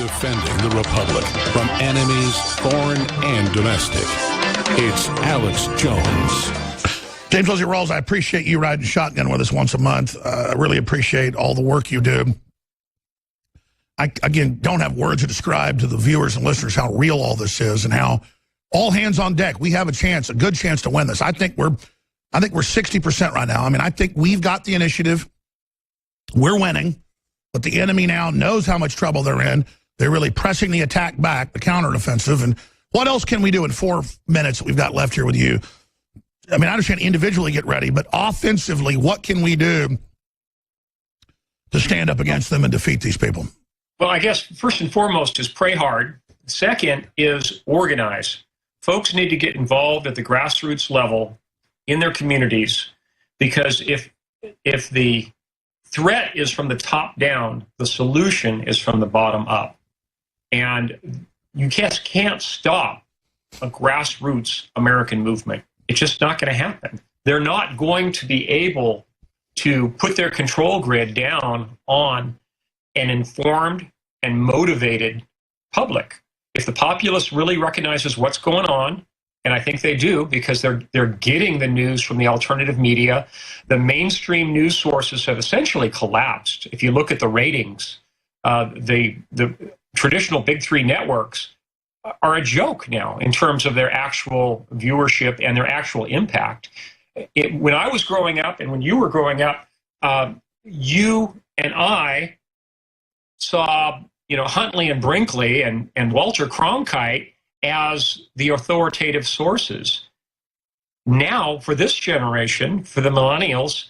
Defending the Republic from enemies, foreign and domestic. It's Alex Jones. James Wesley Rawles, I appreciate you riding shotgun with us once a month. I really appreciate all the work you do. I, again, don't have words to describe to the viewers and listeners how real all this is and how all hands on deck. We have a chance, a good chance to win this. I think we're 60% right now. I mean, I think we've got the initiative. We're winning, but the enemy now knows how much trouble they're in. They're really pressing the attack back, the counteroffensive. And what else can we do in 4 minutes that we've got left here with you? I mean, I understand individually get ready, but offensively, what can we do to stand up against them and defeat these people? Well, I guess first and foremost is pray hard. Second is organize. Folks need to get involved at the grassroots level in their communities, because if the threat is from the top down, the solution is from the bottom up. And you just can't stop a grassroots American movement. It's just not going to happen. They're not going to be able to put their control grid down on an informed and motivated public. If the populace really recognizes what's going on, and I think they do because they're getting the news from the alternative media, the mainstream news sources have essentially collapsed. If you look at the ratings, the traditional big three networks are a joke now in terms of their actual viewership and their actual impact. When I was growing up and when you were growing up, you and I saw, Huntley and Brinkley and Walter Cronkite as the authoritative sources. Now, for this generation, for the millennials,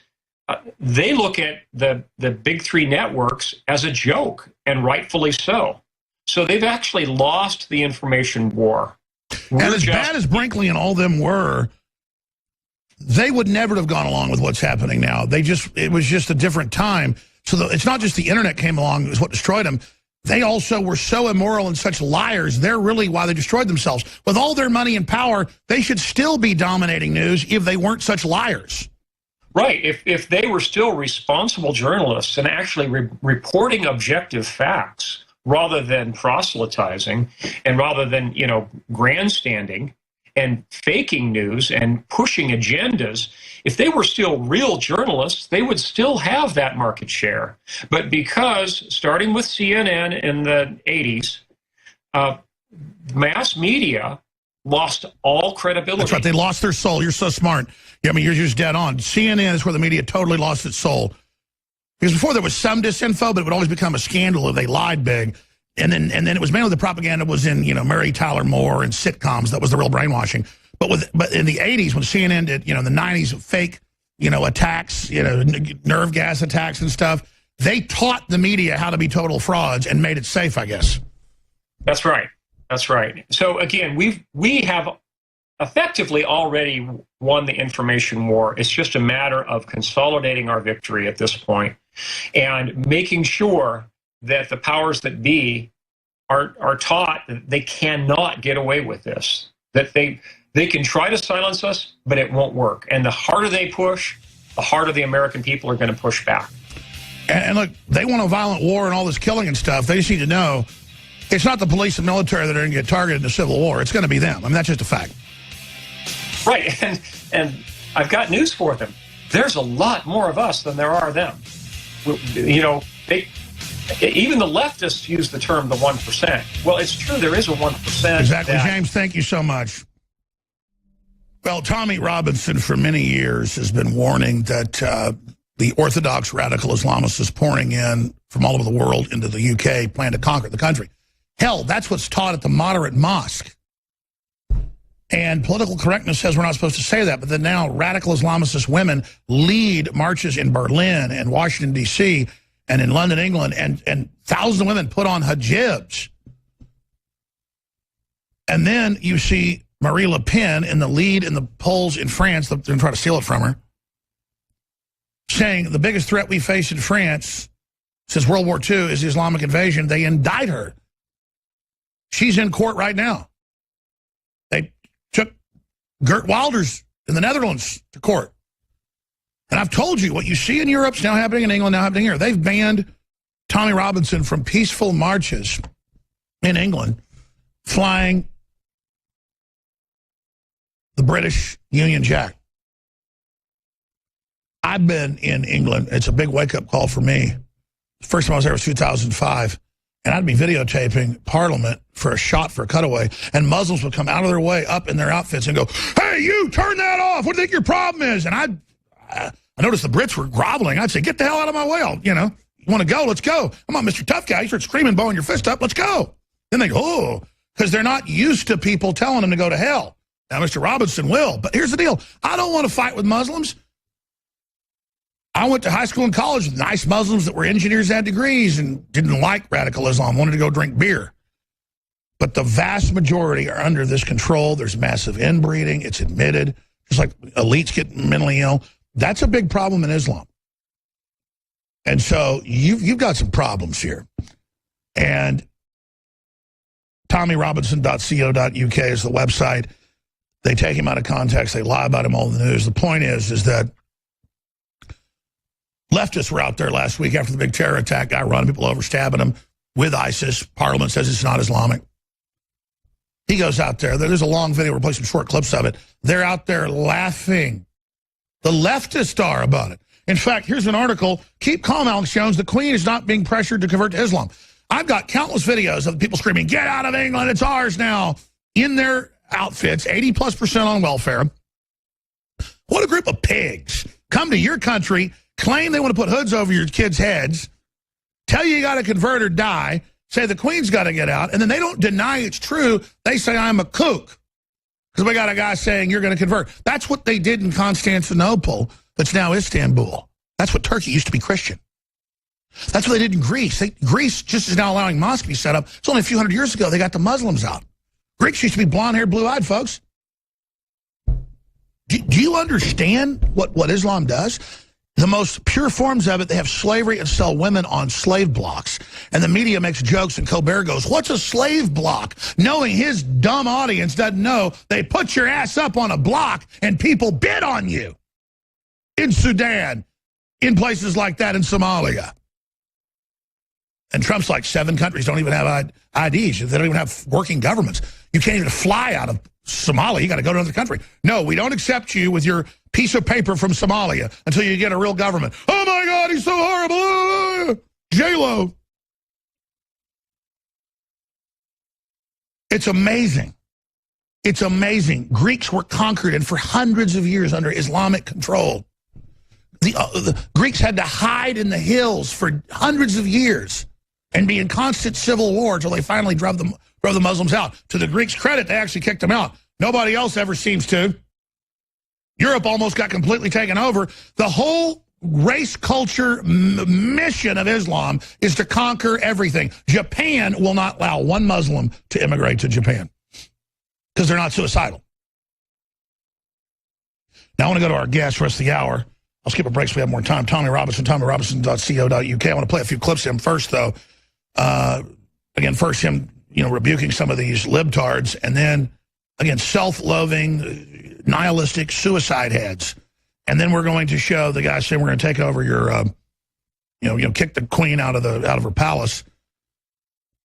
they look at the big three networks as a joke, and rightfully so. So they've actually lost the information war. And as bad as Brinkley and all them were, they would never have gone along with what's happening now. It was just a different time. So it's not just the internet came along is what destroyed them. They also were so immoral and such liars. They're really why they destroyed themselves. With all their money and power, they should still be dominating news if they weren't such liars. Right. If they were still responsible journalists and actually reporting objective facts rather than proselytizing and rather than, grandstanding and faking news and pushing agendas, if they were still real journalists, they would still have that market share. But because, starting with CNN in the 80s, mass media lost all credibility. That's right. They lost their soul. You're so smart. Yeah, I mean, you're just dead on. CNN is where the media totally lost its soul. Because before there was some disinfo, but it would always become a scandal if they lied big. And then it was mainly the propaganda was in, Mary Tyler Moore and sitcoms. That was the real brainwashing. But in the 80s, when CNN did, in the 90s, fake, attacks, nerve gas attacks and stuff, they taught the media how to be total frauds and made it safe, I guess. That's right. That's right. So again, we have effectively already won the information war. It's just a matter of consolidating our victory at this point and making sure that the powers that be are taught that they cannot get away with this, that they can try to silence us, but it won't work. And the harder they push, the harder the American people are going to push back. And look, they want a violent war and all this killing and stuff. They just need to know it's not the police and military that are going to get targeted in the Civil War. It's going to be them. I mean, that's just a fact. Right. And I've got news for them. There's a lot more of us than there are them. Even the leftists use the term the 1%. Well, it's true. There is a 1%. Exactly. James, thank you so much. Well, Tommy Robinson for many years has been warning that the orthodox radical Islamists is pouring in from all over the world into the UK, plan to conquer the country. Hell, that's what's taught at the moderate mosque. And political correctness says we're not supposed to say that, but then now radical Islamist women lead marches in Berlin and Washington, D.C., and in London, England, and thousands of women put on hijabs. And then you see Marie Le Pen in the lead in the polls in France, they're going to try to steal it from her, saying the biggest threat we face in France since World War II is the Islamic invasion. They indict her. She's in court right now. They took Geert Wilders in the Netherlands to court. And I've told you, what you see in Europe's now happening in England, now happening here. They've banned Tommy Robinson from peaceful marches in England flying the British Union Jack. I've been in England. It's a big wake-up call for me. The first time I was there was 2005, and I'd be videotaping Parliament for a shot for a cutaway, and Muslims would come out of their way up in their outfits and go, "Hey, you, turn that off. What do you think your problem is?" And I noticed the Brits were groveling. I'd say, "Get the hell out of my way. You want to go? Let's go. Come on, Mr. Tough Guy." You start screaming, bowing your fist up. Let's go. Then they go, "Oh," because they're not used to people telling them to go to hell. Now, Mr. Robinson will. But here's the deal. I don't want to fight with Muslims. I went to high school and college with nice Muslims that were engineers, had degrees, and didn't like radical Islam, wanted to go drink beer. But the vast majority are under this control. There's massive inbreeding. It's admitted. Just like elites get mentally ill. That's a big problem in Islam. And so you've got some problems here. And TommyRobinson.co.uk is the website. They take him out of context. They lie about him all in the news. The point is that leftists were out there last week after the big terror attack, guy running people over, stabbing them with ISIS. Parliament says it's not Islamic. He goes out there. There's a long video. We'll play some short clips of it. They're out there laughing. The leftists are about it. In fact, here's an article. Keep calm, Alex Jones. The Queen is not being pressured to convert to Islam. I've got countless videos of people screaming, "Get out of England, it's ours now," in their outfits, 80+% on welfare. What a group of pigs. Come to your country, claim they want to put hoods over your kids' heads, tell you got to convert or die, say the Queen's got to get out, and then they don't deny it's true. They say I'm a kook because we got a guy saying you're going to convert. That's what they did in Constantinople, that's now Istanbul. That's what Turkey used to be Christian. That's what they did in Greece. Greece just is now allowing mosques to be set up. It's only a few hundred years ago they got the Muslims out. Greeks used to be blonde-haired, blue-eyed folks. Do you understand what Islam does? The most pure forms of it, they have slavery and sell women on slave blocks. And the media makes jokes and Colbert goes, "What's a slave block?" Knowing his dumb audience doesn't know they put your ass up on a block and people bid on you. In Sudan, in places like that, in Somalia. And Trump's like 7 countries don't even have IDs. They don't even have working governments. You can't even fly out of Somalia. You got to go to another country. No, we don't accept you with your piece of paper from Somalia until you get a real government. Oh, my God, he's so horrible. J-Lo. It's amazing. It's amazing. Greeks were conquered and for hundreds of years under Islamic control. The Greeks had to hide in the hills for hundreds of years and be in constant civil war until they finally drove the Muslims out. To the Greeks' credit, they actually kicked them out. Nobody else ever seems to. Europe almost got completely taken over. The whole race culture mission of Islam is to conquer everything. Japan will not allow one Muslim to immigrate to Japan because they're not suicidal. Now I want to go to our guest for the rest of the hour. I'll skip a break so we have more time. Tommy Robinson, TommyRobinson.co.uk. I want to play a few clips of him first, though. Again, first him, rebuking some of these libtards, and then, again, self-loathing, nihilistic suicide heads. And then we're going to show the guy saying we're going to take over your, kick the Queen out of her palace.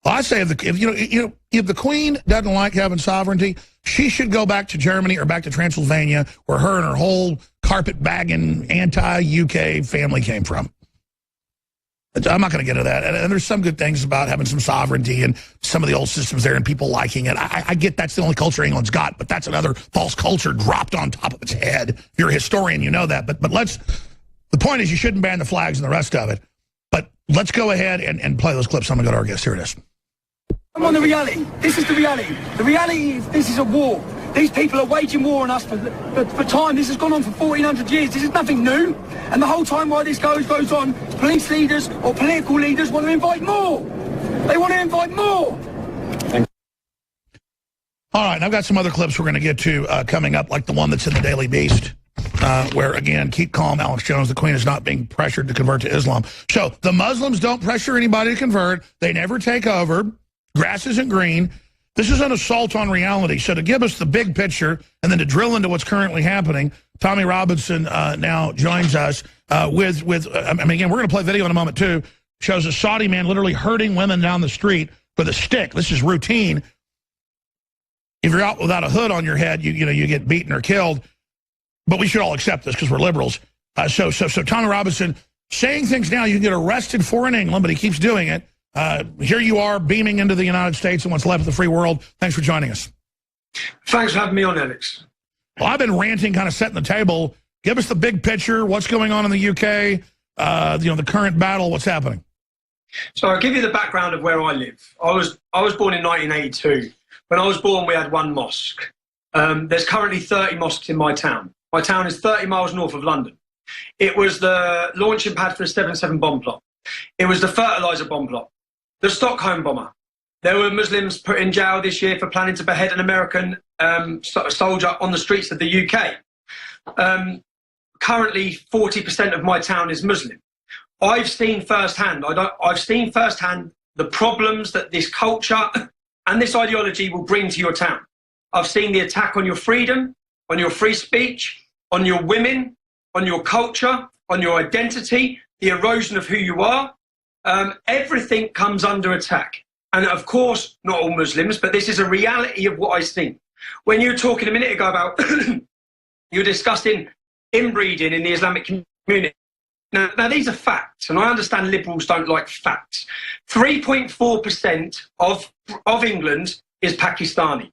Well, I say if the Queen doesn't like having sovereignty, she should go back to Germany or back to Transylvania, where her and her whole carpet-bagging anti-UK family came from. I'm not going to get into that. And there's some good things about having some sovereignty and some of the old systems there and people liking it. I get that's the only culture England's got, but that's another false culture dropped on top of its head. If you're a historian, you know that. But the point is you shouldn't ban the flags and the rest of it. But let's go ahead and play those clips. I'm going to go to our guest. Here it is. I'm on the reality. This is the reality. The reality is this is a war. These people are waging war on us for time. This has gone on for 1,400 years. This is nothing new. And the whole time while this goes on, police leaders or political leaders want to invite more. They want to invite more. All right, and I've got some other clips we're going to get to coming up, like the one that's in the Daily Beast, where, again, keep calm, Alex Jones. The Queen is not being pressured to convert to Islam. So the Muslims don't pressure anybody to convert. They never take over. Grass isn't green. This is an assault on reality. So to give us the big picture and then to drill into what's currently happening, Tommy Robinson now joins us with again, we're going to play video in a moment, too. Shows a Saudi man literally herding women down the street, with a stick. This is routine. If you're out without a hood on your head, you get beaten or killed. But we should all accept this because we're liberals. So Tommy Robinson saying things now you can get arrested for in England, but he keeps doing it. Here you are beaming into the United States and what's left of the free world. Thanks for joining us. Thanks for having me on, Alex. Well, I've been ranting, kind of setting the table. Give us the big picture. What's going on in the UK? The current battle. What's happening? So I'll give you the background of where I live. I was born in 1982. When I was born, we had one mosque. There's currently 30 mosques in my town. My town is 30 miles north of London. It was the launching pad for the 7/7 bomb plot. It was the fertiliser bomb plot. The Stockholm bomber. There were Muslims put in jail this year for planning to behead an American soldier on the streets of the UK. Currently, 40% of my town is Muslim. I've seen firsthand the problems that this culture and this ideology will bring to your town. I've seen the attack on your freedom, on your free speech, on your women, on your culture, on your identity, the erosion of who you are. Everything comes under attack. And of course, not all Muslims, but this is a reality of what I've seen. When you were talking a minute ago about, you were discussing inbreeding in the Islamic community. Now, these are facts, and I understand liberals don't like facts. 3.4% of England is Pakistani.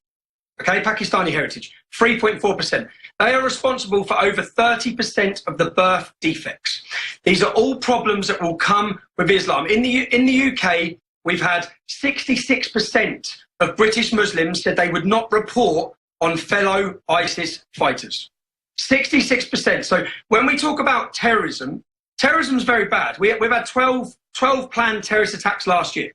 Okay, Pakistani heritage, 3.4%. They are responsible for over 30% of the birth defects. These are all problems that will come with Islam. In the UK, we've had 66% of British Muslims said they would not report on fellow ISIS fighters. 66%. So when we talk about terrorism, terrorism is very bad. We've had 12 planned terrorist attacks last year.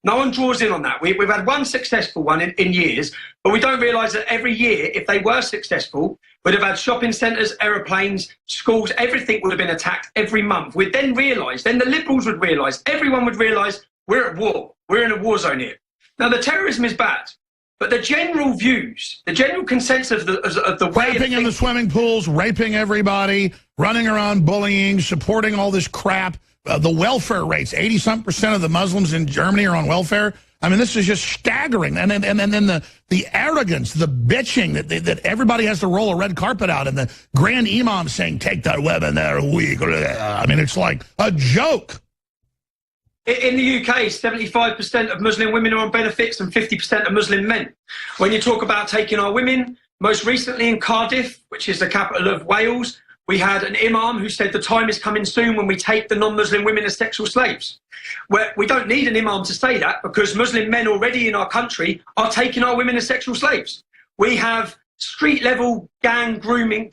No one draws in on that. We've had one successful one in years, but we don't realise that every year, if they were successful, we'd have had shopping centres, aeroplanes, schools, everything would have been attacked every month. We'd then realise, then the liberals would realise, everyone would realise we're at war. We're in a war zone here. Now, the terrorism is bad, but the general views, the general consensus of the way... Raping in the swimming pools, raping everybody, running around bullying, supporting all this crap. The welfare rates, 80-something% of the Muslims in Germany are on welfare. I mean, this is just staggering. And then the arrogance, the bitching that everybody has to roll a red carpet out, and the grand imam saying, take that women, they're weak. I mean, it's like a joke. In the UK, 75% of Muslim women are on benefits and 50% of Muslim men. When you talk about taking our women, most recently in Cardiff, which is the capital of Wales, we had an imam who said the time is coming soon when we take the non-Muslim women as sexual slaves. We don't need an imam to say that, because Muslim men already in our country are taking our women as sexual slaves. We have street-level gang grooming.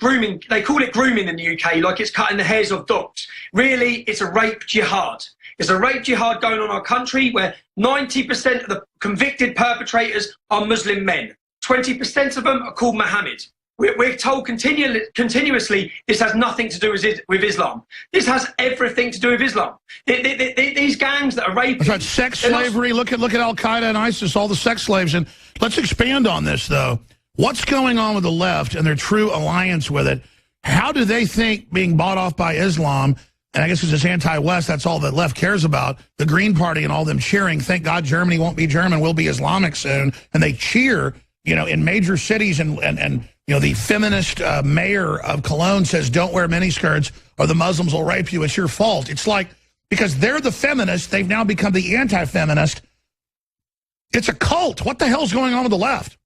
They call it grooming in the UK, like it's cutting the hairs of dogs. Really, it's a rape jihad. It's a rape jihad going on in our country where 90% of the convicted perpetrators are Muslim men. 20% of them are called Mohammed. We're told continuously this has nothing to do with Islam. This has everything to do with Islam. These gangs that are raping... That's right, sex slavery. Look at Al-Qaeda and ISIS, all the sex slaves. And let's expand on this, though. What's going on with the left and their true alliance with it? How do they think being bought off by Islam, and I guess it's just anti-West, that's all that left cares about, the Green Party and all them cheering, thank God Germany won't be German, we'll be Islamic soon, and they cheer, in major cities, and the feminist mayor of Cologne says, don't wear miniskirts or the Muslims will rape you. It's your fault. It's like, because they're the feminists, they've now become the anti-feminist. It's a cult. What the hell's going on with the left?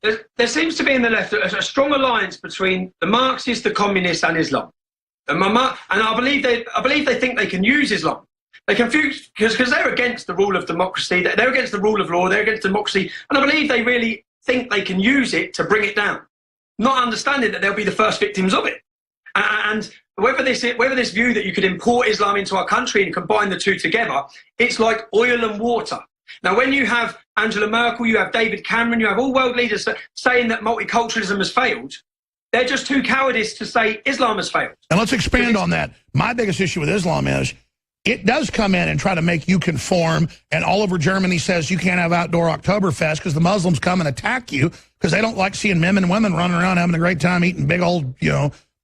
There seems to be in the left a strong alliance between the Marxists, the communists, and Islam. And I believe they think they can use Islam. They confuse, because they're against the rule of democracy, they're against the rule of law, they're against democracy, and I believe they really think they can use it to bring it down, not understanding that they'll be the first victims of it. And whether this view that you could import Islam into our country and combine the two together, it's like oil and water. Now, when you have Angela Merkel, you have David Cameron, you have all world leaders saying that multiculturalism has failed, they're just too cowardice to say Islam has failed. And let's expand on that. My biggest issue with Islam is it does come in and try to make you conform, and all over Germany says you can't have outdoor Oktoberfest because the Muslims come and attack you because they don't like seeing men and women running around having a great time eating big old,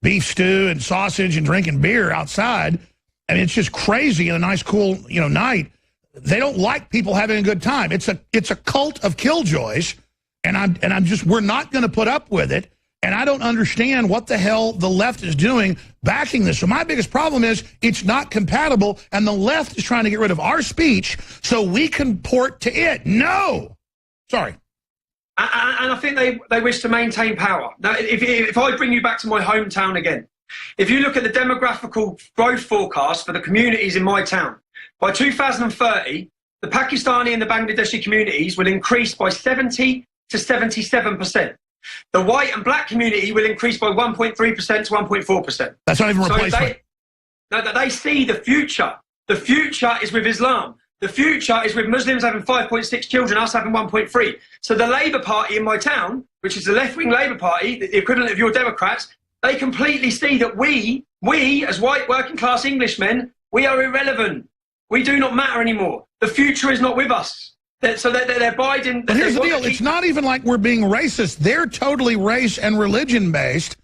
beef stew and sausage and drinking beer outside. I mean, it's just crazy in a nice, cool, night. they don't like people having a good time. It's a cult of killjoys, and we're not going to put up with it. And I don't understand what the hell the left is doing backing this. So my biggest problem is it's not compatible, and the left is trying to get rid of our speech so we can port to it. No. Sorry. And I think they wish to maintain power. Now, if I bring you back to my hometown again, if you look at the demographical growth forecast for the communities in my town, by 2030, the Pakistani and the Bangladeshi communities will increase by 70 to 77%. The white and black community will increase by 1.3% to 1.4%. That's not even replacement. They see the future. The future is with Islam. The future is with Muslims having 5.6 children, us having 1.3. So the Labour Party in my town, which is the left-wing Labour Party, the equivalent of your Democrats, they completely see that we as white working-class Englishmen, we are irrelevant. We do not matter anymore. The future is not with us. So they're Biden. But here's the deal. It's not even like we're being racist. They're totally race and religion-based,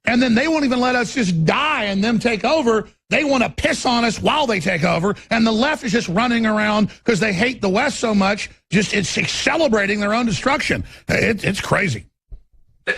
and then they won't even let us just die and them take over. They want to piss on us while they take over, and the left is just running around because they hate the West so much. It's celebrating their own destruction. It's crazy.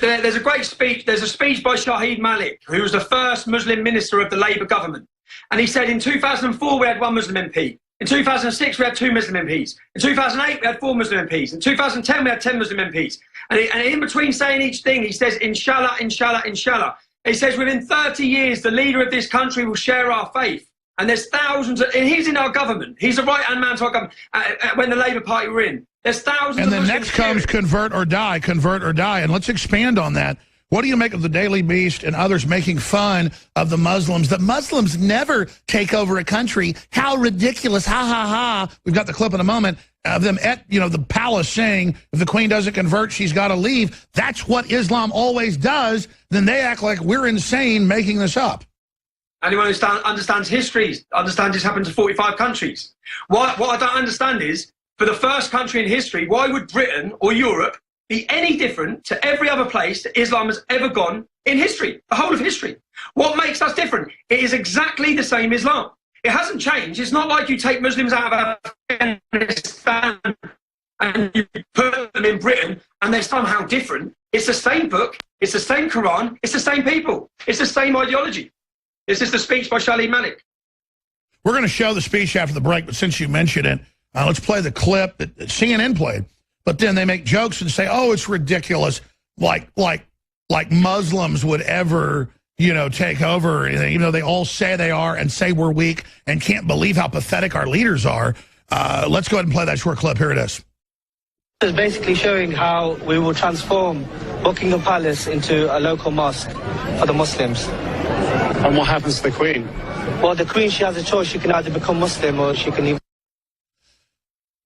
There's a great speech. There's a speech by Shahid Malik, who was the first Muslim minister of the Labour government. And he said in 2004 we had 1 Muslim MP. In 2006 we had 2 Muslim MPs. In 2008 we had 4 Muslim MPs. In 2010 we had 10 Muslim MPs. And in between saying each thing, he says, Inshallah, Inshallah, Inshallah. He says, within 30 years, the leader of this country will share our faith. And there's thousands and he's in our government. He's the right-hand man to our government when the Labour Party were in. There's thousands and of then next comes convert or die, convert or die. And let's expand on that. What do you make of the Daily Beast and others making fun of the Muslims? The Muslims never take over a country. How ridiculous. Ha, ha, ha. We've got the clip in a moment of them at, the palace saying, if the queen doesn't convert, she's got to leave. That's what Islam always does. Then they act like we're insane making this up. Anyone who understands history understands this happened to 45 countries. What I don't understand is, for the first country in history, why would Britain or Europe be any different to every other place that Islam has ever gone in history, the whole of history? What makes us different? It is exactly the same Islam. It hasn't changed. It's not like you take Muslims out of Afghanistan and you put them in Britain and they're somehow different. It's the same book, it's the same Quran, it's the same people, it's the same ideology. This is the speech by Shahid Malik. We're going to show the speech after the break, but since you mentioned it, let's play the clip that CNN played. But then they make jokes and say, oh, it's ridiculous, like Muslims would ever, take over, even though they all say they are and say we're weak and can't believe how pathetic our leaders are. Let's go ahead and play that short clip. Here it is. It's basically showing how we will transform Buckingham Palace into a local mosque for the Muslims. And what happens to the Queen? Well, the Queen, she has a choice. She can either become Muslim or she can leave.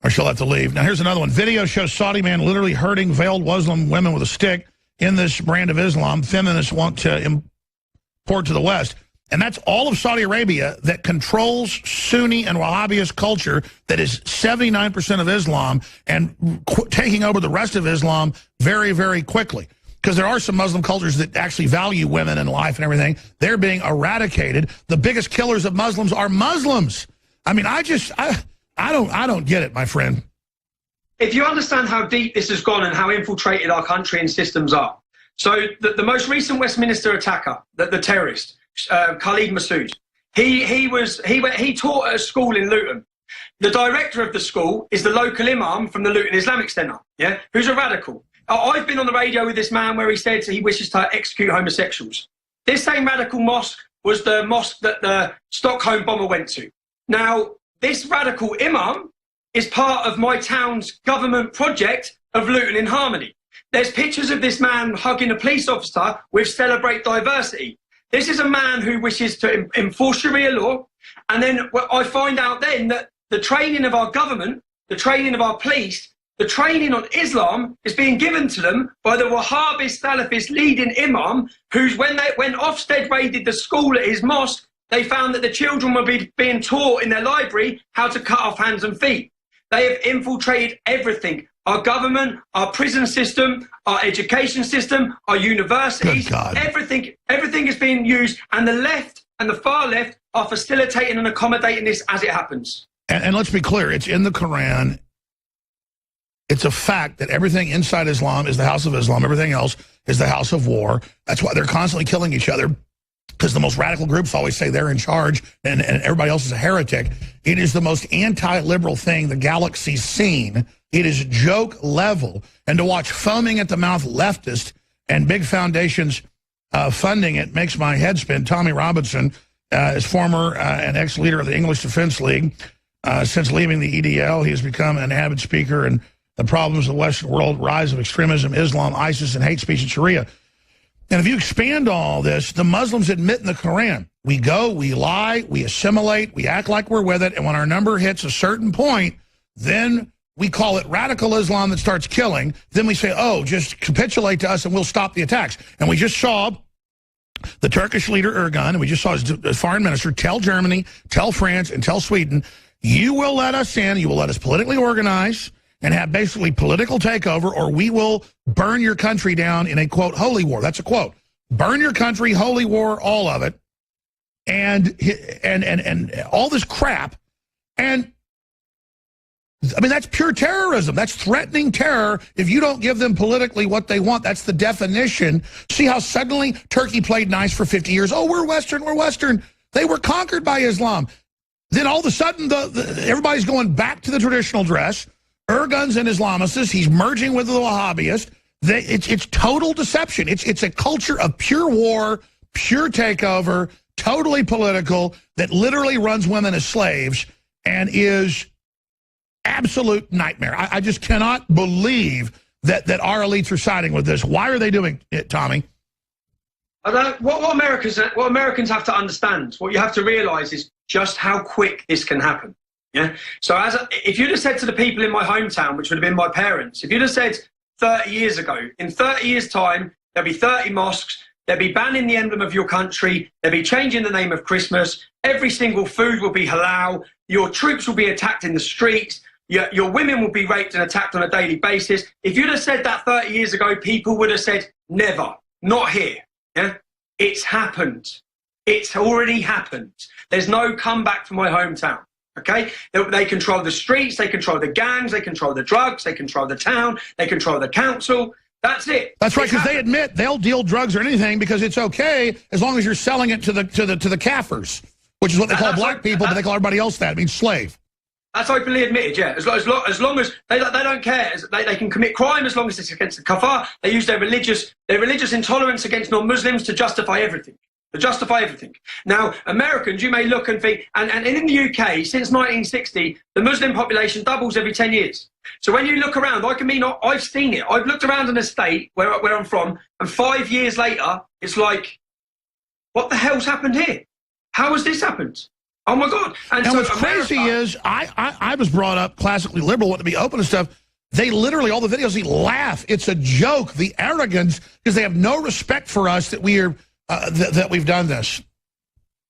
Or she'll have to leave. Now, here's another one. Video shows Saudi man literally hurting veiled Muslim women with a stick in this brand of Islam feminists want to import to the West. And that's all of Saudi Arabia that controls Sunni and Wahhabist culture that is 79% of Islam and taking over the rest of Islam very, very quickly. Because there are some Muslim cultures that actually value women and life and everything. They're being eradicated. The biggest killers of Muslims are Muslims. I mean, I don't get it, my friend. If you understand how deep this has gone and how infiltrated our country and systems are. So the most recent Westminster attacker, the terrorist, Khalid Massoud, he taught at a school in Luton. The director of the school is the local imam from the Luton Islamic Centre, who's a radical. I've been on the radio with this man where he said he wishes to execute homosexuals. This same radical mosque was the mosque that the Stockholm bomber went to. Now, this radical imam is part of my town's government project of Luton in Harmony. There's pictures of this man hugging a police officer with Celebrate Diversity. This is a man who wishes to enforce Sharia law. And then I find out then that the training of our government, the training of our police, the training on Islam is being given to them by the Wahhabist Salafist leading imam, who's when Ofsted raided the school at his mosque, they found that the children were being taught in their library how to cut off hands and feet. They have infiltrated everything. Our government, our prison system, our education system, our universities, everything is being used, and the left and the far left are facilitating and accommodating this as it happens. And let's be clear, it's in the Quran. It's a fact that everything inside Islam is the house of Islam. Everything else is the house of war. That's why they're constantly killing each other, because the most radical groups always say they're in charge and everybody else is a heretic. It is the most anti-liberal thing the galaxy's seen. It is joke level. And to watch foaming at the mouth leftists and big foundations funding it makes my head spin. Tommy Robinson is former and ex-leader of the English Defense League. Since leaving the EDL, he has become an avid speaker and the problems of the Western world, rise of extremism, Islam, ISIS, and hate speech in Sharia. And if you expand all this, the Muslims admit in the Quran, we go, we lie, we assimilate, we act like we're with it, and when our number hits a certain point, then we call it radical Islam that starts killing. Then we say, oh, just capitulate to us and we'll stop the attacks. And we just saw the Turkish leader Erdogan, and we just saw his foreign minister tell Germany, tell France, and tell Sweden, you will let us in, you will let us politically organize and have basically political takeover, or we will burn your country down in a, quote, holy war. That's a quote. Burn your country, holy war, all of it, and all this crap. And, I mean, that's pure terrorism. That's threatening terror if you don't give them politically what they want. That's the definition. See how suddenly Turkey played nice for 50 years. Oh, we're Western, we're Western. They were conquered by Islam. Then all of a sudden, everybody's going back to the traditional dress. Erdogan's an Islamicist. He's merging with the Wahhabist. It's total deception. It's a culture of pure war, pure takeover, totally political, that literally runs women as slaves and is absolute nightmare. I just cannot believe that our elites are siding with this. Why are they doing it, Tommy? What Americans have to understand, what you have to realize is just how quick this can happen. Yeah. So if you'd have said to the people in my hometown, which would have been my parents, if you'd have said 30 years ago, in 30 years' time, there'll be 30 mosques, they'll be banning the emblem of your country, they'll be changing the name of Christmas, every single food will be halal, your troops will be attacked in the streets, your women will be raped and attacked on a daily basis. If you'd have said that 30 years ago, people would have said, never, not here. Yeah? It's happened. It's already happened. There's no comeback for my hometown. Okay, they control the streets, they control the gangs, they control the drugs, they control the town, they control the council. That's it. That's right, because they admit they'll deal drugs or anything because it's okay as long as you're selling it to the kafirs, which is what they call black people, but they call everybody else that. It means slave. That's openly admitted, yeah. As long as they don't care, they can commit crime as long as it's against the kafar. They use their religious intolerance against non-Muslims to justify everything. Now, Americans, you may look and think, and in the UK, since 1960, the Muslim population doubles every 10 years. So when you look around, I've seen it. I've looked around an estate where I'm from, and 5 years later, it's like, what the hell's happened here? How has this happened? Oh my God. And so what's crazy is, I was brought up classically liberal, want to be open and stuff. They literally, all the videos, they laugh. It's a joke, the arrogance, because they have no respect for us that we are... that we've done this.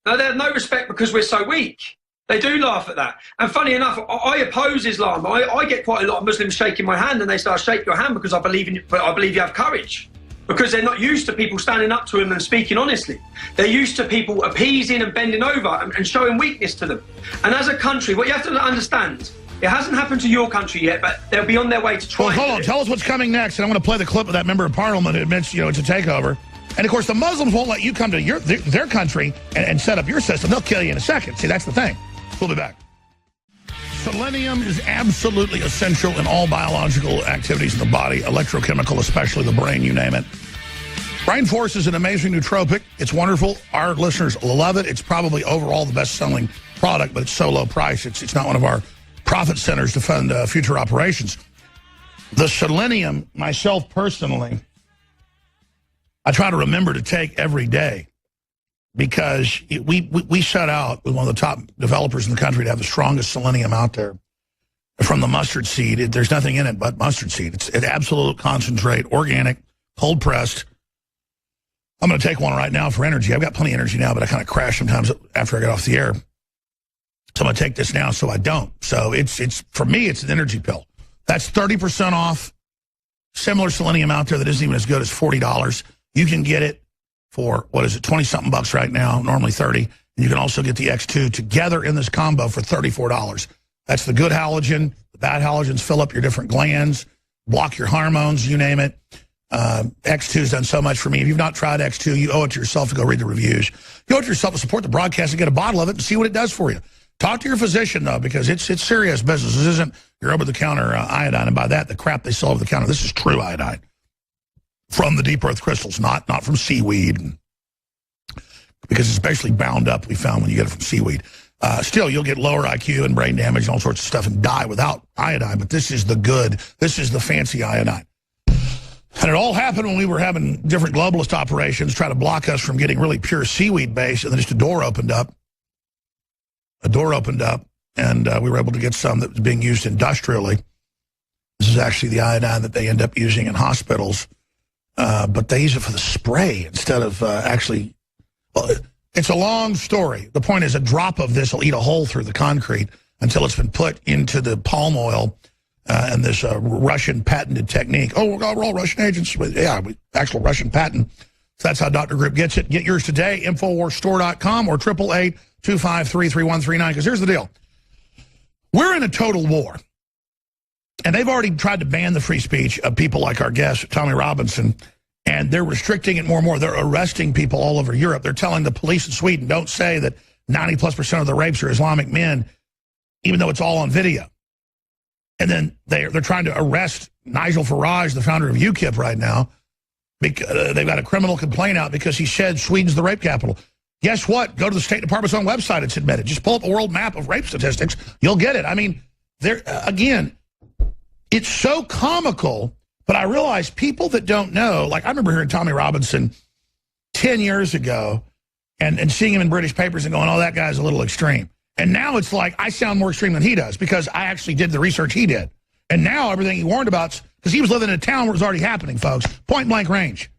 No, they have no respect because we're so weak. They do laugh at that. And funny enough, I oppose Islam. I get quite a lot of Muslims shaking my hand, and they start shake your hand because I believe you have courage. Because they're not used to people standing up to them and speaking honestly. They're used to people appeasing and bending over and showing weakness to them. And as a country, what you have to understand, it hasn't happened to your country yet, but they'll be on their way to try. Well, hold on. Tell us what's coming next, and I'm going to play the clip of that member of parliament who admits, it's a takeover. And, of course, the Muslims won't let you come to their country and set up your system. They'll kill you in a second. See, that's the thing. We'll be back. Selenium is absolutely essential in all biological activities in the body, electrochemical, especially the brain, you name it. Brain Force is an amazing nootropic. It's wonderful. Our listeners love it. It's probably overall the best-selling product, but it's so low price. It's not one of our profit centers to fund future operations. The selenium, myself personally, I try to remember to take every day because we set out with one of the top developers in the country to have the strongest selenium out there from the mustard seed. There's nothing in it but mustard seed. It's an absolute concentrate, organic, cold pressed. I'm going to take one right now for energy. I've got plenty of energy now, but I kind of crash sometimes after I get off the air. So I'm going to take this now so I don't. So it's for me, it's an energy pill. That's 30% off. Similar selenium out there that isn't even as good as $40. You can get it for, 20-something bucks right now, normally 30. And you can also get the X2 together in this combo for $34. That's the good halogen. The bad halogens fill up your different glands, block your hormones, you name it. X2's done so much for me. If you've not tried X2, you owe it to yourself to go read the reviews. You owe it to yourself to support the broadcast and get a bottle of it and see what it does for you. Talk to your physician, though, because it's serious business. This isn't your over-the-counter iodine, and by that, the crap they sell over the counter. This is true iodine from the deep earth crystals, not from seaweed, because it's basically bound up, we found, when you get it from seaweed. Still, you'll get lower IQ and brain damage and all sorts of stuff and die without iodine, but this is the good. This is the fancy iodine. And it all happened when we were having different globalist operations try to block us from getting really pure seaweed base, and then just a door opened up. And we were able to get some that was being used industrially. This is actually the iodine that they end up using in hospitals, but they use it for the spray instead of actually. Well, it's a long story. The point is, a drop of this will eat a hole through the concrete until it's been put into the palm oil and this Russian patented technique. Oh, we're all Russian agents. Yeah, actual Russian patent. So that's how Dr. Group gets it. Get yours today, InfoWarsStore.com or 888-253-3139. Because here's the deal. We're in a total war. And they've already tried to ban the free speech of people like our guest, Tommy Robinson. And they're restricting it more and more. They're arresting people all over Europe. They're telling the police in Sweden, don't say that 90+% of the rapes are Islamic men, even though it's all on video. And then they're trying to arrest Nigel Farage, the founder of UKIP right now. Because they've got a criminal complaint out because he said Sweden's the rape capital. Guess what? Go to the State Department's own website. It's admitted. Just pull up a world map of rape statistics. You'll get it. I mean, again, it's so comical. But I realize people that don't know, like I remember hearing Tommy Robinson 10 years ago and seeing him in British papers and going, oh, that guy's a little extreme. And now it's like I sound more extreme than he does because I actually did the research he did. And now everything he warned about, because he was living in a town where it was already happening, folks, point blank range.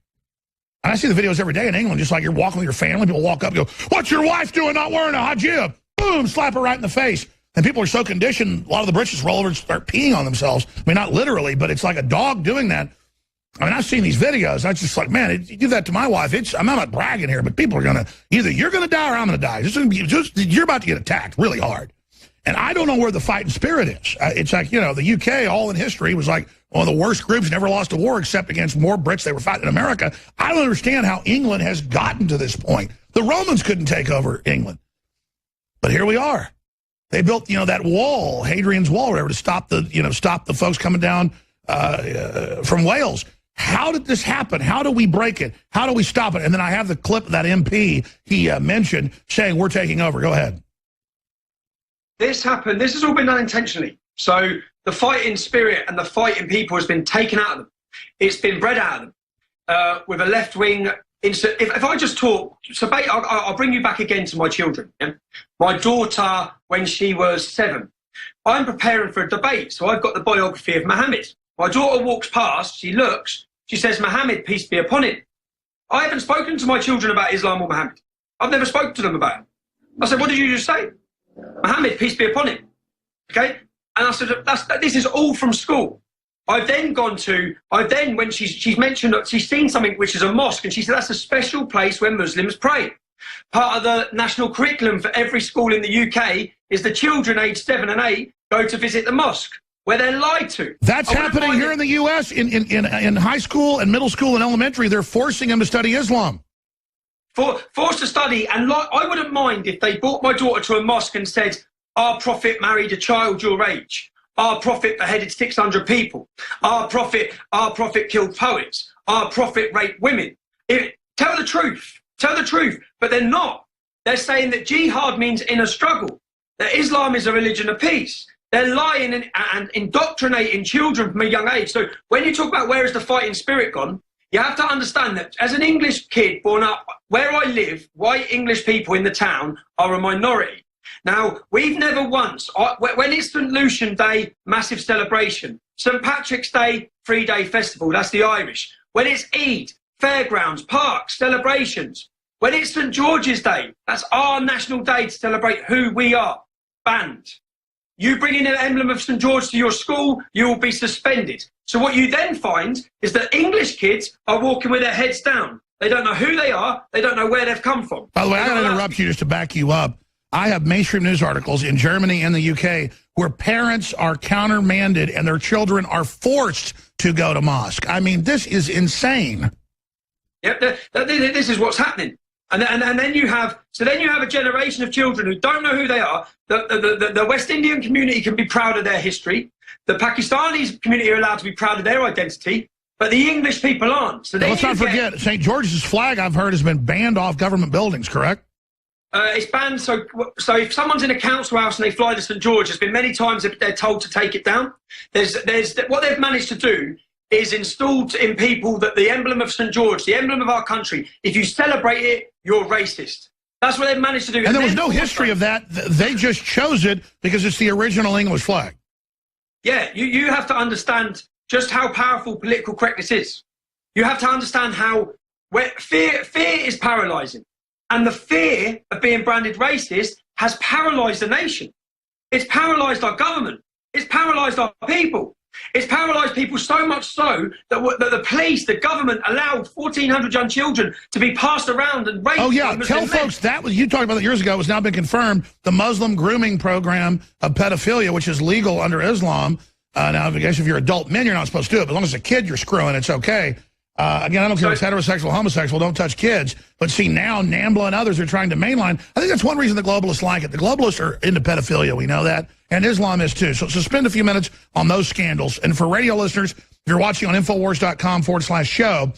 And I see the videos every day in England, just like you're walking with your family, people walk up and go, what's your wife doing not wearing a hijab? Boom, slap her right in the face. And people are so conditioned, a lot of the Brits just roll over and start peeing on themselves. I mean, not literally, but it's like a dog doing that. I mean, I've seen these videos. I was just like, man, you do that to my wife. I'm not bragging here, but people are going to, either you're going to die or I'm going to die. You're about to get attacked really hard. And I don't know where the fighting spirit is. It's like, you know, the UK, all in history, was like one of the worst groups, never lost a war except against more Brits they were fighting in America. I don't understand how England has gotten to this point. The Romans couldn't take over England. But here we are. They built, that wall, Hadrian's Wall, or whatever, to stop the folks coming down from Wales. How did this happen? How do we break it? How do we stop it? And then I have the clip of that MP he mentioned saying we're taking over. Go ahead. This happened. This has all been done intentionally. So the fighting spirit and the fighting people has been taken out of them. It's been bred out of them with a left wing. If I just talk, so I'll bring you back again to my children. Yeah? My daughter, when she was 7, I'm preparing for a debate, so I've got the biography of Muhammad. My daughter walks past, she looks, she says, Muhammad, peace be upon him. I haven't spoken to my children about Islam or Muhammad. I've never spoken to them about it. I said, what did you just say? Muhammad, peace be upon him. Okay? And I said, this is all from school. I've then when she's mentioned that she's seen something which is a mosque, and she said that's a special place where Muslims pray. Part of the national curriculum for every school in the UK is the children aged 7 and 8 go to visit the mosque, where they're lied to. That's happening here in the US, in high school and middle school and elementary. They're forcing them to study Islam. Forced to study, and I wouldn't mind if they brought my daughter to a mosque and said, our prophet married a child your age. Our prophet beheaded 600 people. Our prophet killed poets. Our prophet raped women. Tell the truth. Tell the truth. But they're not. They're saying that jihad means inner struggle. That Islam is a religion of peace. They're lying and indoctrinating children from a young age. So when you talk about where is the fighting spirit gone, you have to understand that as an English kid born up where I live, white English people in the town are a minority. Now, we've never once, when it's St. Lucian Day, massive celebration. St. Patrick's Day, 3-day festival, that's the Irish. When it's Eid, fairgrounds, parks, celebrations. When it's St. George's Day, that's our national day to celebrate who we are, banned. You bring in an emblem of St. George to your school, you will be suspended. So what you then find is that English kids are walking with their heads down. They don't know who they are, they don't know where they've come from. By the way, I got to interrupt you just to back you up. I have mainstream news articles in Germany and the UK where parents are countermanded and their children are forced to go to mosque. I mean, this is insane. Yep, this is what's happening. And then you have a generation of children who don't know who they are. The West Indian community can be proud of their history. The Pakistani community are allowed to be proud of their identity, but the English people aren't. So let's not forget, St. George's flag, I've heard, has been banned off government buildings, correct? It's banned. So if someone's in a council house and they fly to St. George, there's been many times that they're told to take it down. There's what they've managed to do is installed in people that the emblem of St. George, the emblem of our country, if you celebrate it, you're racist. That's what they've managed to do. And there was no history of that. They just chose it because it's the original English flag. Yeah, you have to understand just how powerful political correctness is. You have to understand how fear is paralyzing. And the fear of being branded racist has paralyzed the nation. It's paralyzed our government. It's paralyzed our people. It's paralysed people so much so that the police, the government, allowed 1,400 young children to be passed around and raped. Oh, yeah. Tell folks that was, you talked about that years ago, has now been confirmed. The Muslim grooming program of pedophilia, which is legal under Islam. Now, I guess if you're adult men, you're not supposed to do it. But as long as a kid you're screwing, it's okay. Again, I don't care if it's heterosexual, homosexual, don't touch kids. But see, now NAMBLA and others are trying to mainline. I think that's one reason the globalists like it. The globalists are into pedophilia, we know that. And Islam is too. So spend a few minutes on those scandals. And for radio listeners, if you're watching on INFOWARS.com/show,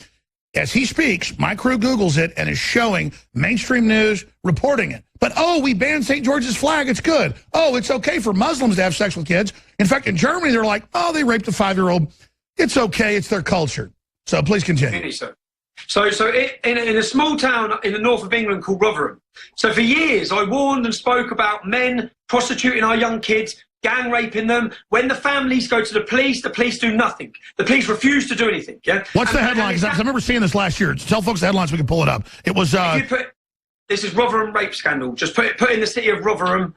as he speaks, my crew Googles it and is showing mainstream news reporting it. But, oh, we banned St. George's flag. It's good. Oh, it's okay for Muslims to have sex with kids. In fact, in Germany, they're like, oh, they raped a 5-year-old. It's okay. It's their culture. So please continue. So in a small town in the north of England called Rivero. So for years, I warned and spoke about men prostituting our young kids, gang raping them. When the families go to the police do nothing. The police refuse to do anything. Yeah. What's the headline? Because I remember seeing this last year. Tell folks the headlines so we can pull it up. It was. This is Rotherham rape scandal. Just put in the city of Rotherham,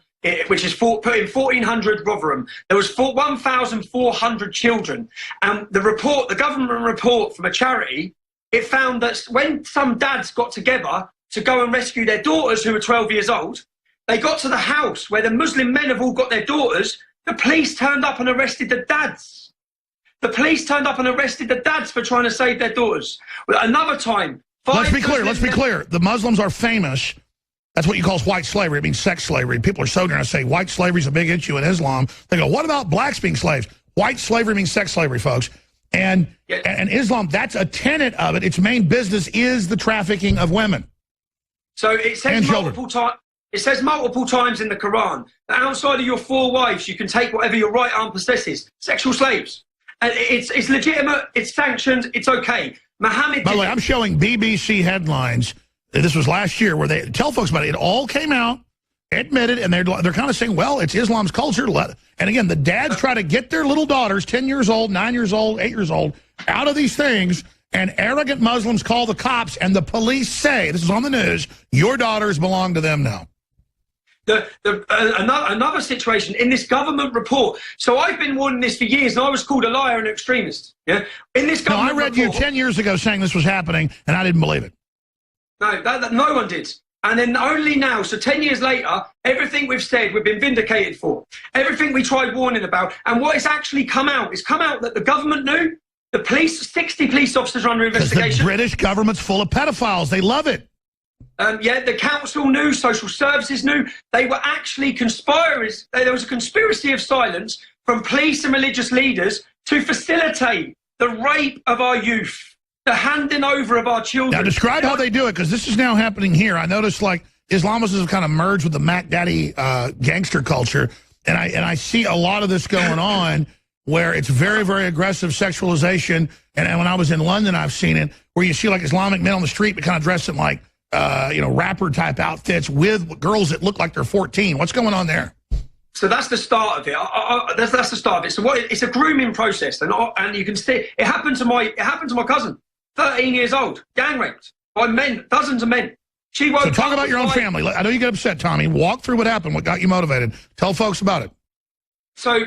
which is put in 1400 Rotherham. There was 1,400 children, and the government report from a charity, it found that when some dads got together to go and rescue their daughters who were 12 years old, they got to the house where the Muslim men have all got their daughters. The police turned up and arrested the dads. The police turned up and arrested the dads for trying to save their daughters. Another time. Let's be clear. The Muslims are famous. That's what you call white slavery. It means sex slavery. People are so going to say white slavery is a big issue in Islam. They go, what about blacks being slaves? White slavery means sex slavery, folks. And Islam, that's a tenet of it. Its main business is the trafficking of women. So it says multiple times. It says multiple times in the Quran that outside of your 4 wives, you can take whatever your right arm possesses. Sexual slaves. And it's legitimate. It's sanctioned. It's okay. Muhammad. By the way, I'm showing BBC headlines. This was last year where they tell folks about it. It all came out, admitted, and they're kind of saying, well, it's Islam's culture. And again, the dads try to get their little daughters, 10 years old, 9 years old, 8 years old, out of these things. And arrogant Muslims call the cops, and the police say, this is on the news, your daughters belong to them now. Another situation in this government report. So I've been warning this for years, and I was called a liar and an extremist. Yeah. In this government I read report, you 10 years ago saying this was happening, and I didn't believe it. No, no one did. And then only now, so 10 years later, everything we've said, we've been vindicated for. Everything we tried warning about. And what has actually come out, it's come out that the government knew, the police, 60 police officers are under investigation. The British government's full of pedophiles. They love it. Yeah, the council knew, social services knew. They were actually conspirators. There was a conspiracy of silence from police and religious leaders to facilitate the rape of our youth, the handing over of our children. Now, describe how they do it, because this is now happening here. I noticed, like, Islamists have kind of merged with the Mac Daddy gangster culture, and I see a lot of this going on where it's very, very aggressive sexualization. And when I was in London, I've seen it, where you see, like, Islamic men on the street, but kind of dressed in, like, rapper-type outfits with girls that look like they're 14. What's going on there? So that's the start of it. That's the start of it. So it's a grooming process, and you can see it happened to my cousin, 13 years old, gang raped by men, dozens of men. She woke up. So talk about your own family. I know you get upset, Tommy. Walk through what happened. What got you motivated? Tell folks about it. So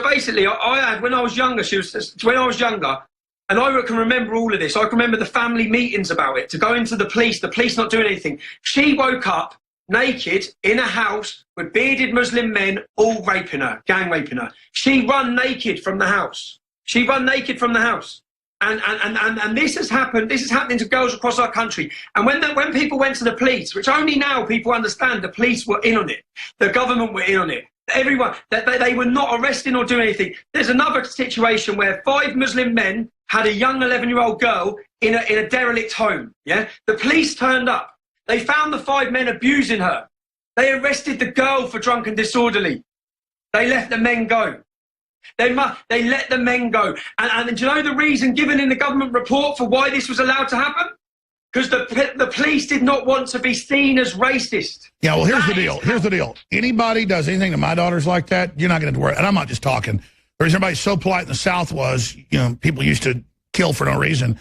basically, I had, when I was younger, and I can remember all of this. I can remember the family meetings about it, to go into the police not doing anything. She woke up naked in a house with bearded Muslim men all raping her, gang raping her. She run naked from the house. She run naked from the house. And this has happened. This is happening to girls across our country. And when people went to the police, which only now people understand, the police were in on it. The government were in on it. Everyone, they were not arresting or doing anything. There's another situation where 5 Muslim men had a young 11-year-old girl in a derelict home. Yeah, the police turned up. They found the 5 men abusing her. They arrested the girl for drunk and disorderly. They let the men go. They let the men go. And do you know the reason given in the government report for why this was allowed to happen? Because the police did not want to be seen as racist. Yeah, well, here's the deal. Here's the deal. Anybody does anything to my daughters like that, you're not going to worry. And I'm not just talking. The reason everybody so polite in the South was, you know, people used to kill for no reason.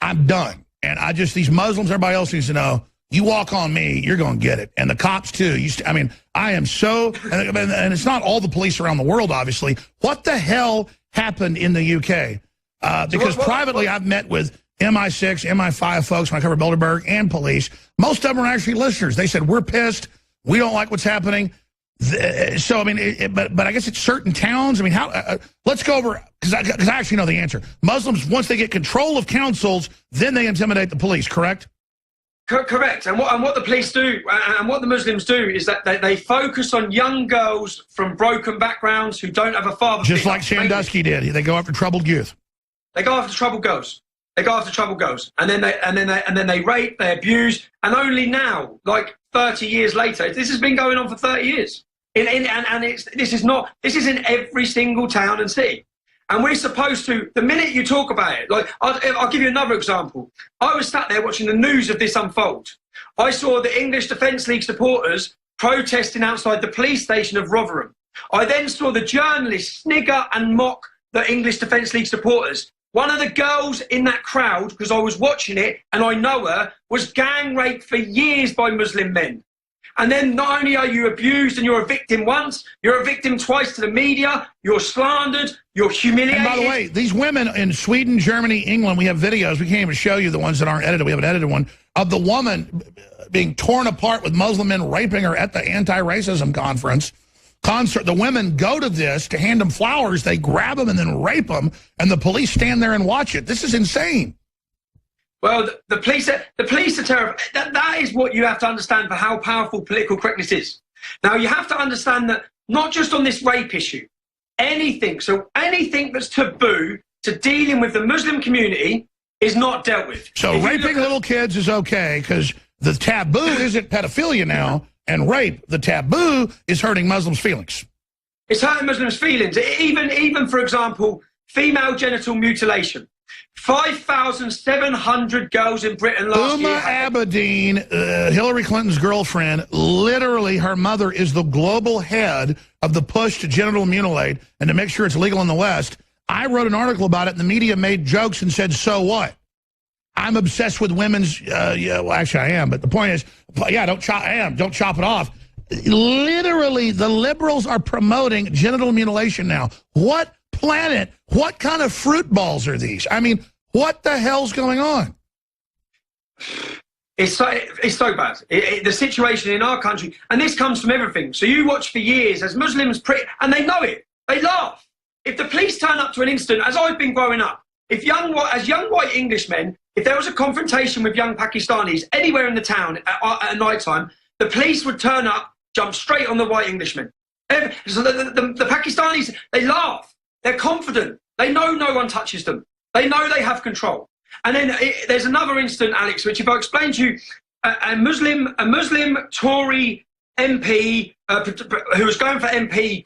I'm done. And these Muslims, everybody else needs to know, you walk on me, you're going to get it. And the cops, too. I mean, I am so, and it's not all the police around the world, obviously. What the hell happened in the UK? Because privately, I've met with MI6, MI5 folks when I cover Bilderberg and police. Most of them are actually listeners. They said, we're pissed. We don't like what's happening. So, I mean, but I guess it's certain towns. I mean, how? Let's go over, because I actually know the answer. Muslims, once they get control of councils, then they intimidate the police, correct? Correct. And what the police do, and what the Muslims do, is that they focus on young girls from broken backgrounds who don't have a father. Just like Sandusky did. They go after troubled youth. They go after troubled girls. They go after troubled girls, and then they rape, they abuse, and only now, like 30 years later, this has been going on for 30 years. This is in every single town and city. And we're supposed to, the minute you talk about it, like, I'll give you another example. I was sat there watching the news of this unfold. I saw the English Defence League supporters protesting outside the police station of Rotherham. I then saw the journalists snigger and mock the English Defence League supporters. One of the girls in that crowd, because I was watching it and I know her, was gang raped for years by Muslim men. And then not only are you abused and you're a victim once, you're a victim twice to the media, you're slandered, you're humiliated. And by the way, these women in Sweden, Germany, England, we have videos, we can't even show you the ones that aren't edited, we have an edited one, of the woman being torn apart with Muslim men raping her at the anti-racism concert. The women go to this to hand them flowers, they grab them and then rape them, and the police stand there and watch it. This is insane. Well, the police are terrible. That is what you have to understand for how powerful political correctness is. Now, you have to understand that not just on this rape issue, anything that's taboo to dealing with the Muslim community is not dealt with. So raping little kids is okay because the taboo isn't pedophilia now, and rape, the taboo, is hurting Muslims' feelings. It's hurting Muslims' feelings. Even for example, female genital mutilation. 5,700 girls in Britain last year. Abedin, Hillary Clinton's girlfriend, literally her mother is the global head of the push to genital mutilate and to make sure it's legal in the West. I wrote an article about it, and the media made jokes and said, so what? I'm obsessed with women's, yeah, well, actually I am, but the point is, yeah, don't chop it off. Literally, the liberals are promoting genital mutilation now. What planet, what kind of fruit balls are these? I mean, what the hell's going on? It's so bad. The situation in our country, and this comes from everything. So you watch for years as Muslims, and they know it. They laugh. If the police turn up to an incident, as I've been growing up, as young white Englishmen, if there was a confrontation with young Pakistanis anywhere in the town at night time, the police would turn up, jump straight on the white Englishmen. So the Pakistanis, they laugh. They're confident. They know no one touches them. They know they have control. And then there's another incident, Alex, which if I explain to you, a Muslim Tory MP who was going for MP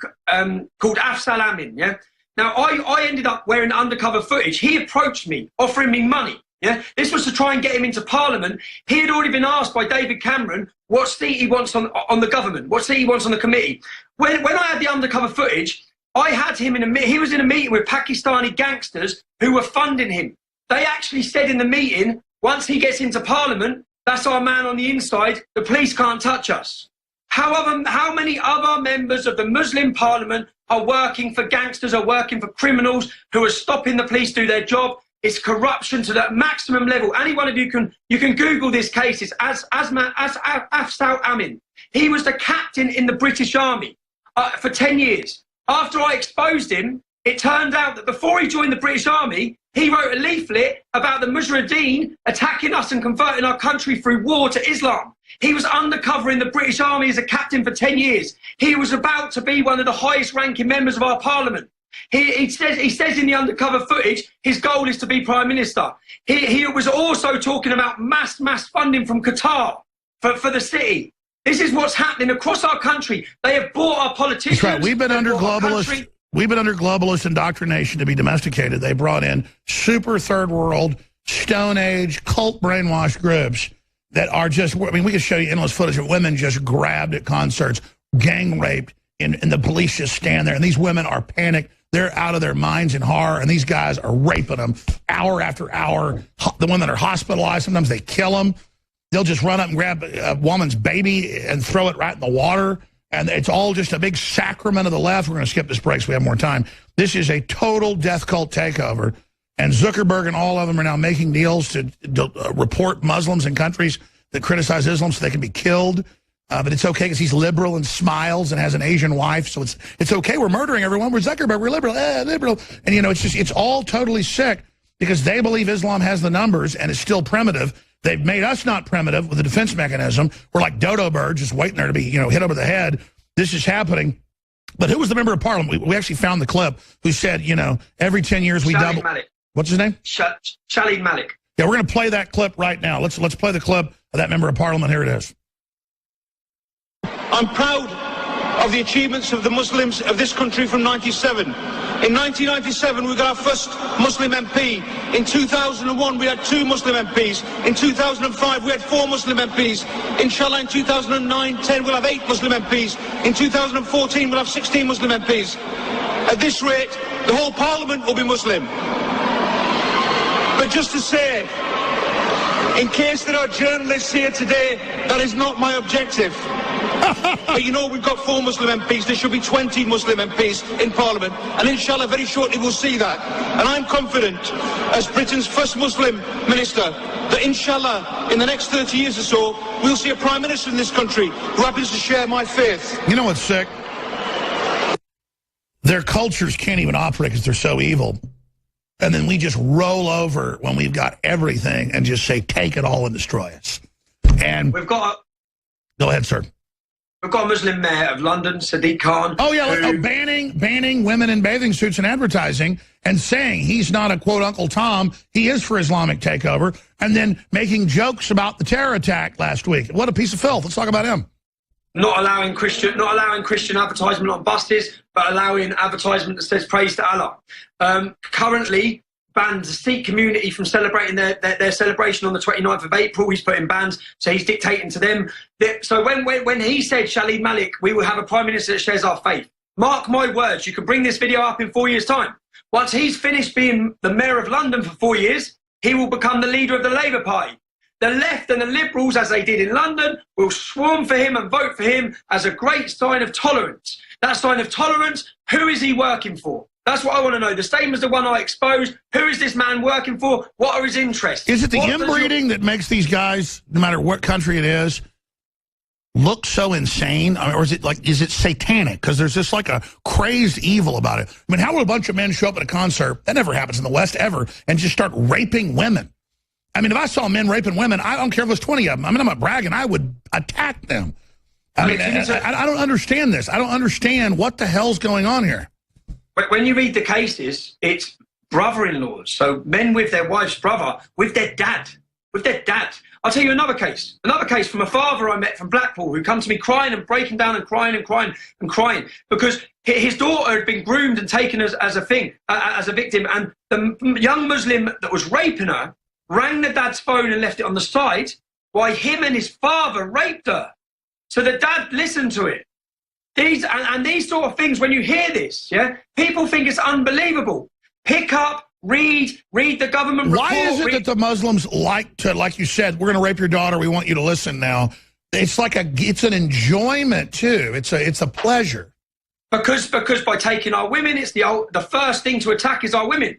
called Afzal Amin, yeah? Now, I ended up wearing undercover footage. He approached me, offering me money. Yeah, this was to try and get him into Parliament. He had already been asked by David Cameron what seat he wants on the government, what seat he wants on the committee. When I had the undercover footage, I had him he was in a meeting with Pakistani gangsters who were funding him. They actually said in the meeting, once he gets into Parliament, that's our man on the inside, the police can't touch us. How many other members of the Muslim Parliament are working for gangsters, are working for criminals who are stopping the police do their job? It's corruption to the maximum level. Any one of you can Google this case. It's Afsal Amin. He was the captain in the British Army for 10 years. After I exposed him, it turned out that before he joined the British Army, he wrote a leaflet about the Mujahideen attacking us and converting our country through war to Islam. He was undercover in the British Army as a captain for 10 years. He was about to be one of the highest ranking members of our parliament. He says in the undercover footage, his goal is to be Prime Minister. He was also talking about mass funding from Qatar for the city. This is what's happening across our country. They have bought our politicians. That's right. We've been under globalist indoctrination to be domesticated. They brought in super third world, Stone Age, cult brainwashed groups that are just, I mean, we could show you endless footage of women just grabbed at concerts, gang raped, and the police just stand there. And these women are panicked. They're out of their minds in horror, and these guys are raping them hour after hour. The ones that are hospitalized, sometimes they kill them. They'll just run up and grab a woman's baby and throw it right in the water. And it's all just a big sacrament of the left. We're going to skip this break so we have more time. This is a total death cult takeover. And Zuckerberg and all of them are now making deals to report Muslims in countries that criticize Islam so they can be killed. But it's okay because he's liberal and smiles and has an Asian wife. So it's okay. We're murdering everyone. We're Zuckerberg. We're liberal. Liberal. And, you know, it's all totally sick because they believe Islam has the numbers and is still primitive. They've made us not primitive with a defense mechanism. We're like dodo birds just waiting there to be, you know, hit over the head. This is happening. But who was the member of parliament? We actually found the clip who said, you know, every 10 years we double. Malik. What's his name? Shalid Malik. Yeah, we're going to play that clip right now. Let's play the clip of that member of parliament. Here it is. I'm proud of the achievements of the Muslims of this country from 97. In 1997, we got our first Muslim MP. In 2001, we had 2 Muslim MPs. In 2005, we had 4 Muslim MPs. Inshallah, in 2009-10, we'll have 8 Muslim MPs. In 2014, we'll have 16 Muslim MPs. At this rate, the whole Parliament will be Muslim. But just to say, in case there are journalists here today, that is not my objective. But you know, we've got 4 Muslim MPs. There should be 20 Muslim MPs in Parliament. And inshallah, very shortly we'll see that. And I'm confident, as Britain's first Muslim minister, that inshallah, in the next 30 years or so, we'll see a Prime Minister in this country who happens to share my faith. You know what's sick? Their cultures can't even operate because they're so evil. And then we just roll over when we've got everything and just say, take it all and destroy us. And we've got... Go ahead, sir. We've got a Muslim mayor of London, Sadiq Khan. Oh, yeah, banning women in bathing suits and advertising and saying he's not a, quote, Uncle Tom. He is for Islamic takeover. And then making jokes about the terror attack last week. What a piece of filth. Let's talk about him. Not allowing Christian advertisement on buses, but allowing advertisement that says praise to Allah. Currently banned the Sikh community from celebrating their celebration on the 29th of April. He's putting bans, so he's dictating to them. So when he said, Shalid Malik, we will have a Prime Minister that shares our faith, mark my words, you can bring this video up in 4 years' time. Once he's finished being the Mayor of London for 4 years, he will become the leader of the Labour Party. The left and the Liberals, as they did in London, will swarm for him and vote for him as a great sign of tolerance. That sign of tolerance, who is he working for? That's what I want to know. The same as the one I exposed. Who is this man working for? What are his interests? Is it the inbreeding that makes these guys, no matter what country it is, look so insane? I mean, or is it satanic? Because there's just like a crazed evil about it. I mean, how will a bunch of men show up at a concert, that never happens in the West ever, and just start raping women? I mean, if I saw men raping women, I don't care if it was 20 of them. I mean, I'm not bragging. I would attack them. I mean, I don't understand this. I don't understand what the hell's going on here. When you read the cases, it's brother-in-laws. So men with their wife's brother, with their dad. I'll tell you another case from a father I met from Blackpool who come to me crying and breaking down and crying because his daughter had been groomed and taken as a victim. And the young Muslim that was raping her rang the dad's phone and left it on the side while him and his father raped her. So the dad listened to it. These sort of things, when you hear this, yeah, people think it's unbelievable. Pick up, read the government report. Why is it that the Muslims like to, like you said, we're going to rape your daughter, we want you to listen now? It's like it's an enjoyment too. It's a pleasure. Because by taking our women, it's the first thing to attack is our women.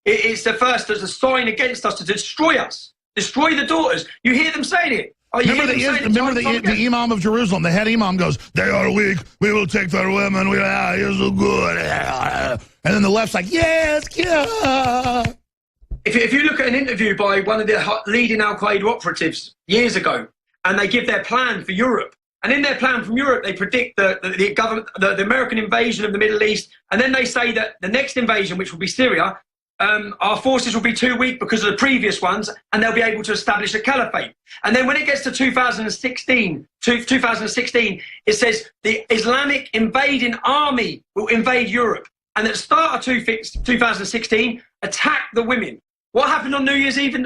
It's the first as a sign against us to destroy us, destroy the daughters. You hear them saying it. Remember the Imam of Jerusalem, the head Imam goes, they are weak, we will take their women, we are so good. And then the left's like, yes, yeah. If you look at an interview by one of the leading Al-Qaeda operatives years ago, and they give their plan for Europe, and in their plan from Europe, they predict the government, the American invasion of the Middle East, and then they say that the next invasion, which will be Syria, our forces will be too weak because of the previous ones, and they'll be able to establish a caliphate. And then when it gets to 2016, it says the Islamic invading army will invade Europe. And at the start of 2016, attack the women. What happened on New Year's Eve in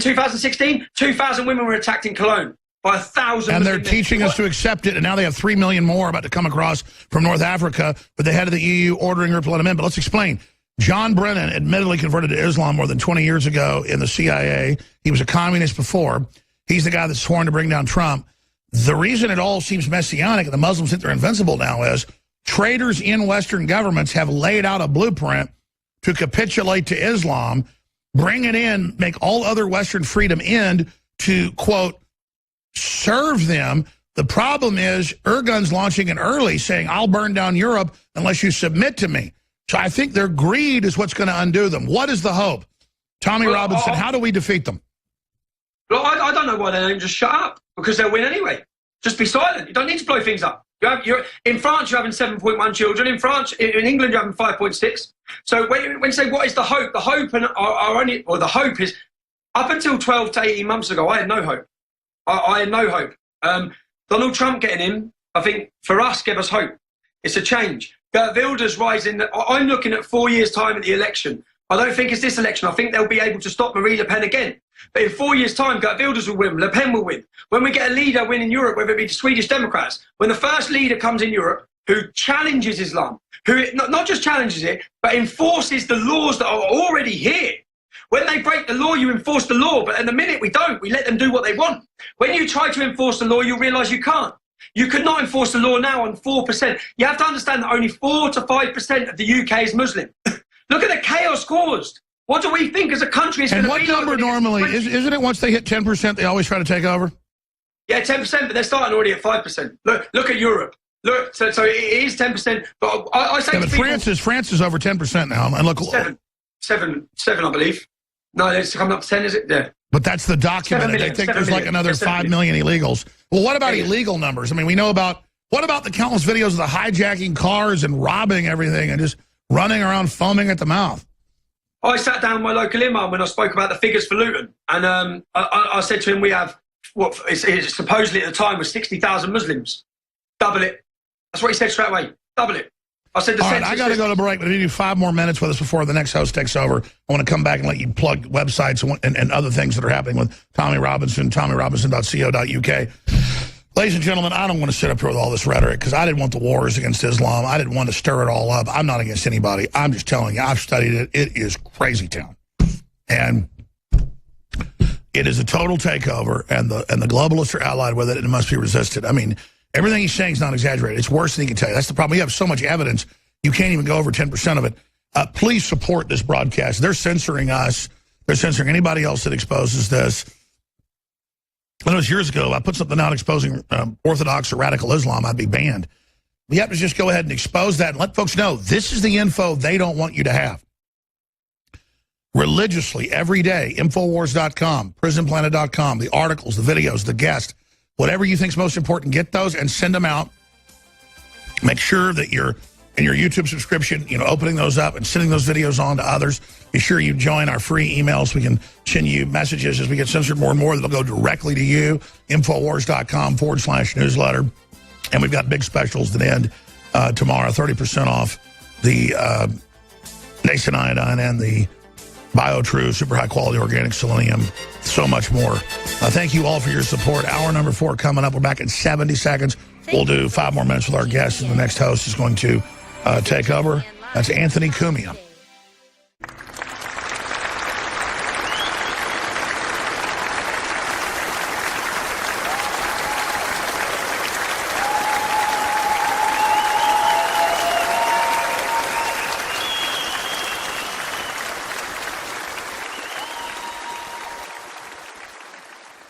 2016? 2,000 women were attacked in Cologne by 1,000. And they're teaching us to accept it, and now they have 3 million more about to come across from North Africa with the head of the EU ordering her to let them in. But let's explain. John Brennan admittedly converted to Islam more than 20 years ago in the CIA. He was a communist before. He's the guy that's sworn to bring down Trump. The reason it all seems messianic and the Muslims think they're invincible now is traitors in Western governments have laid out a blueprint to capitulate to Islam, bring it in, make all other Western freedom end to, quote, serve them. The problem is Erdogan's launching an early saying, I'll burn down Europe unless you submit to me. So I think their greed is what's going to undo them. What is the hope? Tommy Robinson, how do we defeat them? Well, I don't know why they don't just shut up, because they'll win anyway. Just be silent. You don't need to blow things up. In France, you're having 7.1 children. In England, you're having 5.6. So when you say, what is the hope? The hope the hope is, up until 12 to 18 months ago, I had no hope. I had no hope. Donald Trump getting in, I think, for us, gave us hope. It's a change. Geert Wilders rising. I'm looking at 4 years' time at the election. I don't think it's this election. I think they'll be able to stop Marine Le Pen again. But in 4 years' time, Geert Wilders will win. Le Pen will win. When we get a leader win in Europe, whether it be the Swedish Democrats, when the first leader comes in Europe who challenges Islam, who not just challenges it, but enforces the laws that are already here. When they break the law, you enforce the law. But in the minute we don't, we let them do what they want. When you try to enforce the law, you realise you can't. You could not enforce the law now on 4%. You have to understand that only 4 to 5% of the UK is Muslim. Look at the chaos caused. What do we think as a country is going to be? And what number normally, isn't it once they hit 10%, they always try to take over? Yeah, 10%, but they're starting already at 5%. Look at Europe. Look, so it is 10%. But I say to people, France is over 10% now. And look, 7, I believe. No, it's coming up to 10, is it? Yeah. But that's the document. They think there's like another 5 million illegals. Well, what about illegal numbers? I mean, we know about, what about the countless videos of the hijacking cars and robbing everything and just running around foaming at the mouth? I sat down with my local imam when I spoke about the figures for Luton. And I said to him, we have, what it's supposedly at the time was 60,000 Muslims. Double it. That's what he said straight away. Double it. I said, all right, I got to go to break, but if you do 5 more minutes with us before the next host takes over, I want to come back and let you plug websites and other things that are happening with Tommy Robinson, tommyrobinson.co.uk. Ladies and gentlemen, I don't want to sit up here with all this rhetoric because I didn't want the wars against Islam. I didn't want to stir it all up. I'm not against anybody. I'm just telling you, I've studied it. It is crazy town. And it is a total takeover, and the globalists are allied with it, and it must be resisted. I mean, everything he's saying is not exaggerated. It's worse than he can tell you. That's the problem. We have so much evidence, you can't even go over 10% of it. Please support this broadcast. They're censoring us. They're censoring anybody else that exposes this. I know it was years ago, I put something out exposing Orthodox or radical Islam, I'd be banned. We have to just go ahead and expose that and let folks know this is the info they don't want you to have. Religiously, every day, InfoWars.com, PrisonPlanet.com, the articles, the videos, the guests, whatever you think is most important, get those and send them out. Make sure that you're in your YouTube subscription, opening those up and sending those videos on to others. Be sure you join our free emails. We can send you messages as we get censored more and more. That'll go directly to you, Infowars.com/newsletter. And we've got big specials that end tomorrow, 30% off the nascent iodine and the BioTrue, super high quality organic selenium, so much more. Thank you all for your support. Hour number 4 coming up. We're back in 70 seconds. We'll do 5 more minutes with our guests, and the next host is going to take over. That's Anthony Cumia.